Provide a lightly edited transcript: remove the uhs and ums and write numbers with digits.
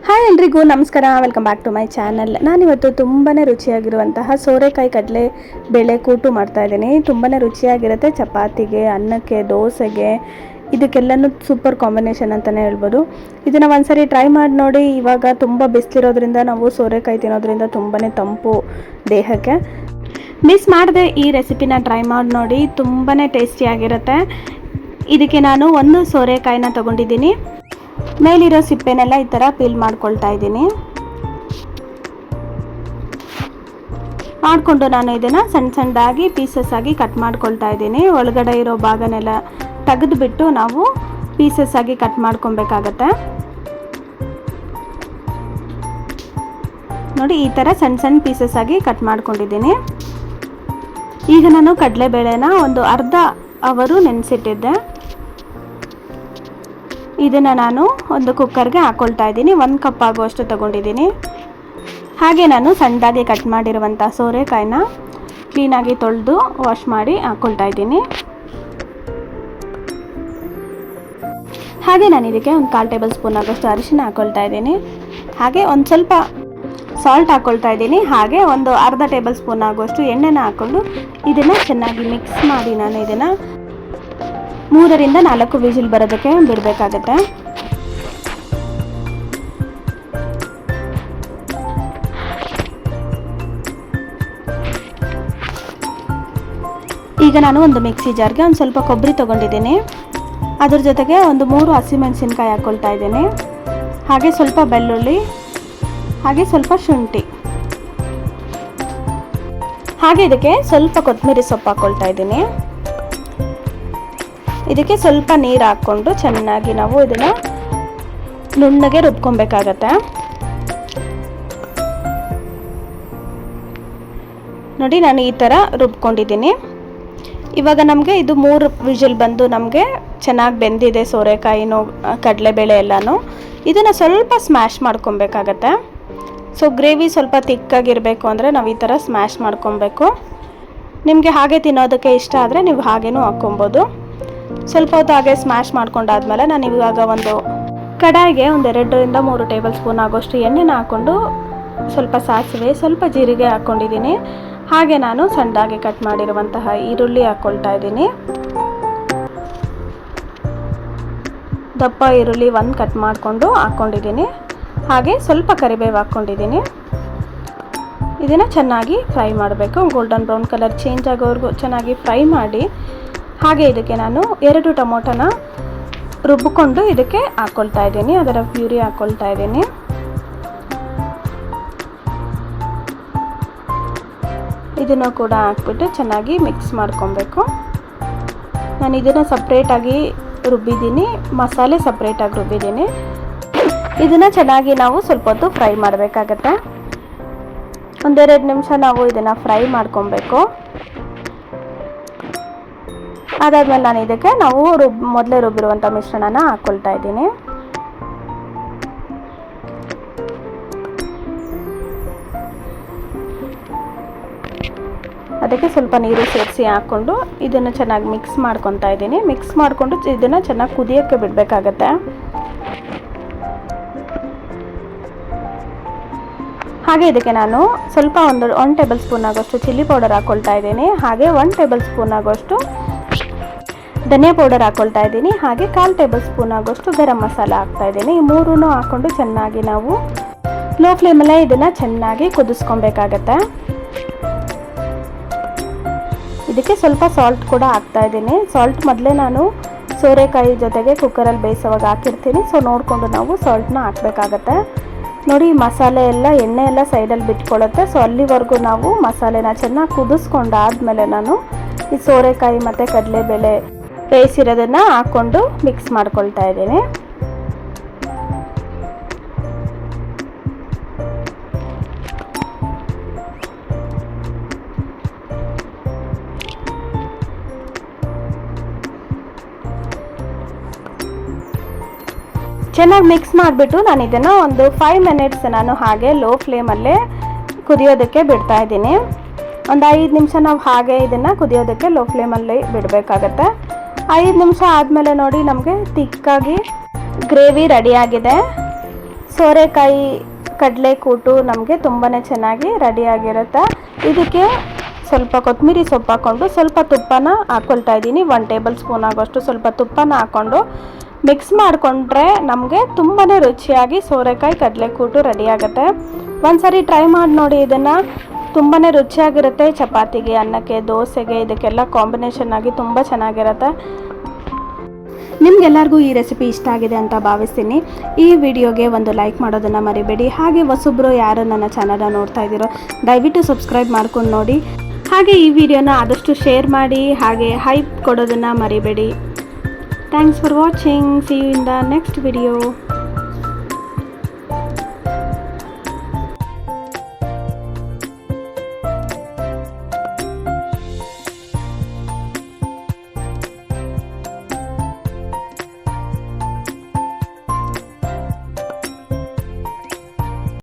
Hi ಎಲ್ರಿಗೂ ನಮಸ್ಕಾರ, welcome back to my channel. ನಾನಿವತ್ತು ತುಂಬಾ ರುಚಿಯಾಗಿರುವಂತಹ ಸೋರೆಕಾಯಿ ಕಡಲೆ ಬೇಳೆ ಕೂಟು ಮಾಡ್ತಾಯಿದ್ದೀನಿ. ತುಂಬಾ ರುಚಿಯಾಗಿರುತ್ತೆ. ಚಪಾತಿಗೆ, ಅನ್ನಕ್ಕೆ, ದೋಸೆಗೆ ಇದಕ್ಕೆಲ್ಲನೂ ಸೂಪರ್ ಕಾಂಬಿನೇಷನ್ ಅಂತಲೇ ಹೇಳ್ಬೋದು. ಇದನ್ನು ಒಂದ್ಸರಿ ಟ್ರೈ ಮಾಡಿ ನೋಡಿ. ಇವಾಗ ತುಂಬ ಬಿಸಿಲಿರೋದ್ರಿಂದ ನಾವು ಸೋರೆಕಾಯಿ ತಿನ್ನೋದ್ರಿಂದ ತುಂಬಾ ತಂಪು ದೇಹಕ್ಕೆ. ಮಿಸ್ ಮಾಡದೆ ಈ ರೆಸಿಪಿನ ಟ್ರೈ ಮಾಡಿ ನೋಡಿ, ತುಂಬಾ ಟೇಸ್ಟಿಯಾಗಿರುತ್ತೆ. ಇದಕ್ಕೆ ನಾನು ಒಂದು ಸೋರೆಕಾಯಿನ ತೊಗೊಂಡಿದ್ದೀನಿ. ಮೇಲಿರೋ ಸಿಪ್ಪೆನೆಲ್ಲ ಈ ಥರ ಪೀಲ್ ಮಾಡ್ಕೊಳ್ತಾ ಇದ್ದೀನಿ. ಮಾಡಿಕೊಂಡು ನಾನು ಇದನ್ನು ಸಣ್ಣ ಸಣ್ಣದಾಗಿ ಪೀಸಸ್ ಆಗಿ ಕಟ್ ಮಾಡ್ಕೊಳ್ತಾ ಇದ್ದೀನಿ. ಒಳಗಡೆ ಇರೋ ಭಾಗನೆಲ್ಲ ತೆಗೆದುಬಿಟ್ಟು ನಾವು ಪೀಸಸ್ ಆಗಿ ಕಟ್ ಮಾಡ್ಕೊಬೇಕಾಗತ್ತೆ. ನೋಡಿ, ಈ ಥರ ಸಣ್ಣ ಸಣ್ಣ ಪೀಸಸ್ ಆಗಿ ಕಟ್ ಮಾಡ್ಕೊಂಡಿದ್ದೀನಿ. ಈಗ ನಾನು ಕಡಲೆಬೇಳೆನ ಒಂದು ಅರ್ಧ ಅವರು ನೆನೆಸಿಟ್ಟಿದ್ದೆ. ಇದನ್ನು ನಾನು ಒಂದು ಕುಕ್ಕರ್ಗೆ ಹಾಕ್ಕೊಳ್ತಾ ಇದ್ದೀನಿ. 1 ಕಪ್ ಆಗುವಷ್ಟು ತೊಗೊಂಡಿದ್ದೀನಿ. ಹಾಗೆ ನಾನು ಸಣ್ಣದಾಗಿ ಕಟ್ ಮಾಡಿರುವಂಥ ಸೋರೆಕಾಯಿನ ಕ್ಲೀನಾಗಿ ತೊಳೆದು ವಾಶ್ ಮಾಡಿ ಹಾಕ್ಕೊಳ್ತಾ ಇದ್ದೀನಿ. ಹಾಗೆ ನಾನು ಇದಕ್ಕೆ ಒಂದು 1/4 ಟೇಬಲ್ ಸ್ಪೂನ್ ಆಗೋಷ್ಟು ಅರಿಶಿನ ಹಾಕ್ಕೊಳ್ತಾ ಇದ್ದೀನಿ. ಹಾಗೆ ಒಂದು ಸ್ವಲ್ಪ ಸಾಲ್ಟ್ ಹಾಕ್ಕೊಳ್ತಾ ಇದ್ದೀನಿ. ಹಾಗೆ ಒಂದು ಅರ್ಧ ಟೇಬಲ್ ಸ್ಪೂನ್ ಆಗುವಷ್ಟು ಎಣ್ಣೆನ ಹಾಕ್ಕೊಂಡು ಇದನ್ನು ಚೆನ್ನಾಗಿ ಮಿಕ್ಸ್ ಮಾಡಿ ನಾನು ಇದನ್ನು 3 ರಿಂದ 4 ವಿಜಿಲ್ ಬರೋದಕ್ಕೆ ಬಿಡಬೇಕಾಗತ್ತೆ. ಈಗ ನಾನು ಒಂದು ಮಿಕ್ಸಿ ಜಾರ್ಗೆ ಒಂದು ಸ್ವಲ್ಪ ಕೊಬ್ಬರಿ ತೊಗೊಂಡಿದ್ದೀನಿ. ಅದ್ರ ಜೊತೆಗೆ ಒಂದು 3 ಹಸಿಮೆಣಸಿನ್ಕಾಯಿ ಹಾಕ್ಕೊಳ್ತಾ ಇದ್ದೀನಿ. ಹಾಗೆ ಸ್ವಲ್ಪ ಬೆಳ್ಳುಳ್ಳಿ, ಹಾಗೆ ಸ್ವಲ್ಪ ಶುಂಠಿ, ಹಾಗೆ ಇದಕ್ಕೆ ಸ್ವಲ್ಪ ಕೊತ್ತಂಬರಿ ಸೊಪ್ಪು ಹಾಕ್ಕೊಳ್ತಾ ಇದ್ದೀನಿ. ಇದಕ್ಕೆ ಸ್ವಲ್ಪ ನೀರು ಹಾಕ್ಕೊಂಡು ಚೆನ್ನಾಗಿ ನಾವು ಇದನ್ನು ನುಣ್ಣಗೆ ರುಬ್ಕೊಬೇಕಾಗತ್ತೆ. ನೋಡಿ, ನಾನು ಈ ಥರ ರುಬ್ಕೊಂಡಿದ್ದೀನಿ. ಇವಾಗ ನಮಗೆ ಇದು 3 ವಿಜಿಲ್ ಬಂದು ನಮಗೆ ಚೆನ್ನಾಗಿ ಬೆಂದಿದೆ ಸೋರೆಕಾಯಿನೂ ಕಡಲೆಬೇಳೆ ಎಲ್ಲನೂ. ಇದನ್ನು ಸ್ವಲ್ಪ ಸ್ಮ್ಯಾಶ್ ಮಾಡ್ಕೊಬೇಕಾಗತ್ತೆ. ಸೊ ಗ್ರೇವಿ ಸ್ವಲ್ಪ ತಿಕ್ಕಾಗಿರಬೇಕು ಅಂದರೆ ನಾವು ಈ ಥರ ಸ್ಮ್ಯಾಶ್ ಮಾಡ್ಕೊಬೇಕು. ನಿಮಗೆ ಹಾಗೆ ತಿನ್ನೋದಕ್ಕೆ ಇಷ್ಟ ಆದರೆ ನೀವು ಹಾಗೇನೂ ಹಾಕ್ಕೊಬೋದು. ಸ್ವಲ್ಪ ಹೊತ್ತು ಹಾಗೆ ಸ್ಮ್ಯಾಶ್ ಮಾಡ್ಕೊಂಡಾದ್ಮೇಲೆ ನಾನು ಇವಾಗ ಒಂದು ಕಡಾಯಿಗೆ ಒಂದು 2 ರಿಂದ 3 ಟೇಬಲ್ ಸ್ಪೂನ್ ಆಗೋಷ್ಟು ಎಣ್ಣೆನ ಹಾಕ್ಕೊಂಡು ಸ್ವಲ್ಪ ಸಾಸಿವೆ, ಸ್ವಲ್ಪ ಜೀರಿಗೆ ಹಾಕ್ಕೊಂಡಿದ್ದೀನಿ. ಹಾಗೆ ನಾನು ಸಣ್ಣದಾಗಿ ಕಟ್ ಮಾಡಿರುವಂತಹ ಈರುಳ್ಳಿ ಹಾಕ್ಕೊಳ್ತಾ ಇದ್ದೀನಿ. ದಪ್ಪ ಈರುಳ್ಳಿ 1 ಕಟ್ ಮಾಡಿಕೊಂಡು ಹಾಕ್ಕೊಂಡಿದ್ದೀನಿ. ಹಾಗೆ ಸ್ವಲ್ಪ ಕರಿಬೇವು ಹಾಕ್ಕೊಂಡಿದ್ದೀನಿ. ಇದನ್ನು ಚೆನ್ನಾಗಿ ಫ್ರೈ ಮಾಡಬೇಕು. ಗೋಲ್ಡನ್ ಬ್ರೌನ್ ಕಲರ್ ಚೇಂಜ್ ಆಗೋವರೆಗೂ ಚೆನ್ನಾಗಿ ಫ್ರೈ ಮಾಡಿ. ಹಾಗೆ ಇದಕ್ಕೆ ನಾನು 2 ಟೊಮೊಟೊನ ರುಬ್ಬಿಕೊಂಡು ಇದಕ್ಕೆ ಹಾಕ್ಕೊಳ್ತಾ ಇದ್ದೀನಿ. ಅದರ ಪ್ಯೂರಿ ಹಾಕ್ಕೊಳ್ತಾ ಇದ್ದೀನಿ. ಇದನ್ನು ಕೂಡ ಹಾಕ್ಬಿಟ್ಟು ಚೆನ್ನಾಗಿ ಮಿಕ್ಸ್ ಮಾಡ್ಕೊಬೇಕು. ನಾನು ಇದನ್ನು ಸಪ್ರೇಟಾಗಿ ರುಬ್ಬಿದ್ದೀನಿ, ಮಸಾಲೆ ಸಪ್ರೇಟಾಗಿ ರುಬ್ಬಿದ್ದೀನಿ. ಇದನ್ನು ಚೆನ್ನಾಗಿ ನಾವು ಸ್ವಲ್ಪ ಹೊತ್ತು ಫ್ರೈ ಮಾಡಬೇಕಾಗತ್ತೆ. 1-2 ನಿಮಿಷ ನಾವು ಇದನ್ನು ಫ್ರೈ ಮಾಡ್ಕೊಬೇಕು. ಅದಾದಮೇಲೆ ನಾನು ಇದಕ್ಕೆ ನಾವು ಮೊದಲೇ ರುಬ್ಬಿರುವಂಥ ಮಿಶ್ರಣನ ಹಾಕ್ಕೊಳ್ತಾ ಇದ್ದೀನಿ. ಅದಕ್ಕೆ ಸ್ವಲ್ಪ ನೀರು ಸೇರಿಸಿ ಹಾಕ್ಕೊಂಡು ಇದನ್ನು ಚೆನ್ನಾಗಿ ಮಿಕ್ಸ್ ಮಾಡ್ಕೊತಾ ಇದ್ದೀನಿ. ಮಿಕ್ಸ್ ಮಾಡಿಕೊಂಡು ಇದನ್ನು ಚೆನ್ನಾಗಿ ಕುದಿಯೋಕ್ಕೆ ಬಿಡಬೇಕಾಗತ್ತೆ. ಹಾಗೆ ಇದಕ್ಕೆ ನಾನು ಸ್ವಲ್ಪ ಒಂದು 1 ಟೇಬಲ್ ಸ್ಪೂನ್ ಆಗೋಷ್ಟು ಚಿಲ್ಲಿ ಪೌಡರ್ ಹಾಕ್ಕೊಳ್ತಾ ಇದ್ದೀನಿ. ಹಾಗೆ 1 ಟೇಬಲ್ ಸ್ಪೂನ್ ಆಗೋಷ್ಟು ಧನಿಯಾ ಪೌಡರ್ ಹಾಕ್ಕೊಳ್ತಾ ಇದ್ದೀನಿ. ಹಾಗೆ 1/4 ಟೇಬಲ್ ಸ್ಪೂನ್ ಆಗೋಷ್ಟು ಗರಂ ಮಸಾಲ ಹಾಕ್ತಾ ಇದ್ದೀನಿ. ಈ 3 ಹಾಕ್ಕೊಂಡು ಚೆನ್ನಾಗಿ ನಾವು ಲೋ ಫ್ಲೇಮಲ್ಲೇ ಇದನ್ನು ಚೆನ್ನಾಗಿ ಕುದಿಸ್ಕೊಬೇಕಾಗತ್ತೆ. ಇದಕ್ಕೆ ಸ್ವಲ್ಪ ಸಾಲ್ಟ್ ಕೂಡ ಹಾಕ್ತಾ ಇದ್ದೀನಿ. ಸಾಲ್ಟ್ ಮೊದಲೇ ನಾನು ಸೋರೆಕಾಯಿ ಜೊತೆಗೆ ಕುಕ್ಕರಲ್ಲಿ ಬೇಯಿಸೋವಾಗ ಹಾಕಿರ್ತೀನಿ. ಸೊ ನೋಡಿಕೊಂಡು ನಾವು ಸಾಲ್ಟ್ನ ಹಾಕಬೇಕಾಗತ್ತೆ. ನೋಡಿ, ಮಸಾಲೆ ಎಲ್ಲ ಎಣ್ಣೆ ಎಲ್ಲ ಸೈಡಲ್ಲಿ ಬಿಟ್ಕೊಳ್ಳುತ್ತೆ. ಸೊ ಅಲ್ಲಿವರೆಗೂ ನಾವು ಮಸಾಲೆನ ಚೆನ್ನಾಗಿ ಕುದಿಸ್ಕೊಂಡಾದ್ಮೇಲೆ ನಾನು ಈ ಸೋರೆಕಾಯಿ ಮತ್ತು ಕಡಲೆಬೇಳೆ ಬೇಯಿಸಿರೋದನ್ನು ಹಾಕ್ಕೊಂಡು ಮಿಕ್ಸ್ ಮಾಡ್ಕೊಳ್ತಾ ಇದ್ದೀನಿ. ಚೆನ್ನಾಗಿ ಮಿಕ್ಸ್ ಮಾಡಿಬಿಟ್ಟು ನಾನು ಇದನ್ನು ಒಂದು 5 ಮಿನಿಟ್ಸ್ ನಾನು ಹಾಗೆ ಲೋ ಫ್ಲೇಮಲ್ಲೇ ಕುದಿಯೋದಕ್ಕೆ ಬಿಡ್ತಾ ಇದ್ದೀನಿ. ಒಂದು 5 ನಿಮಿಷ ನಾವು ಹಾಗೆ ಇದನ್ನು ಕುದಿಯೋದಕ್ಕೆ ಲೋ ಫ್ಲೇಮಲ್ಲಿ ಬಿಡಬೇಕಾಗತ್ತೆ. 5 ನಿಮಿಷ ಆದಮೇಲೆ ನೋಡಿ, ನಮಗೆ ತಿಕ್ಕಾಗಿ ಗ್ರೇವಿ ರೆಡಿಯಾಗಿದೆ. ಸೋರೆಕಾಯಿ ಕಡಲೆಕೂಟು ನಮಗೆ ತುಂಬಾ ಚೆನ್ನಾಗಿ ರೆಡಿಯಾಗಿರುತ್ತೆ. ಇದಕ್ಕೆ ಸ್ವಲ್ಪ ಕೊತ್ತಂಬರಿ ಸೊಪ್ಪು ಹಾಕ್ಕೊಂಡು ಸ್ವಲ್ಪ ತುಪ್ಪನ ಹಾಕ್ಕೊಳ್ತಾ ಇದ್ದೀನಿ. 1 ಟೇಬಲ್ ಸ್ಪೂನ್ ಆಗೋಷ್ಟು ಸ್ವಲ್ಪ ತುಪ್ಪನ ಹಾಕ್ಕೊಂಡು ಮಿಕ್ಸ್ ಮಾಡಿಕೊಂಡ್ರೆ ನಮಗೆ ತುಂಬಾ ರುಚಿಯಾಗಿ ಸೋರೆಕಾಯಿ ಕಡಲೆಕೂಟು ರೆಡಿಯಾಗುತ್ತೆ. ಒಂದ್ಸರಿ ಟ್ರೈ ಮಾಡಿ ನೋಡಿ, ಇದನ್ನು ತುಂಬಾ ರುಚಿಯಾಗಿರುತ್ತೆ. ಚಪಾತಿಗೆ, ಅನ್ನಕ್ಕೆ, ದೋಸೆಗೆ ಇದಕ್ಕೆಲ್ಲ ಕಾಂಬಿನೇಷನ್ ಆಗಿ ತುಂಬ ಚೆನ್ನಾಗಿರುತ್ತೆ. ನಿಮಗೆಲ್ಲರಿಗೂ ಈ ರೆಸಿಪಿ ಇಷ್ಟ ಆಗಿದೆ ಅಂತ ಭಾವಿಸ್ತೀನಿ. ಈ ವಿಡಿಯೋಗೆ ಒಂದು ಲೈಕ್ ಮಾಡೋದನ್ನು ಮರಿಬೇಡಿ. ಹಾಗೆ ಹೊಸಬ್ರು ಯಾರು ನನ್ನ ಚಾನಲ್ನ ನೋಡ್ತಾ ಇದ್ದೀರೋ ದಯವಿಟ್ಟು ಸಬ್ಸ್ಕ್ರೈಬ್ ಮಾಡ್ಕೊಂಡು ನೋಡಿ. ಹಾಗೆ ಈ ವಿಡಿಯೋನ ಆದಷ್ಟು ಶೇರ್ ಮಾಡಿ, ಹಾಗೆ ಹೈಪ್ ಕೊಡೋದನ್ನು ಮರಿಬೇಡಿ. Thanks for watching. See you in the next video.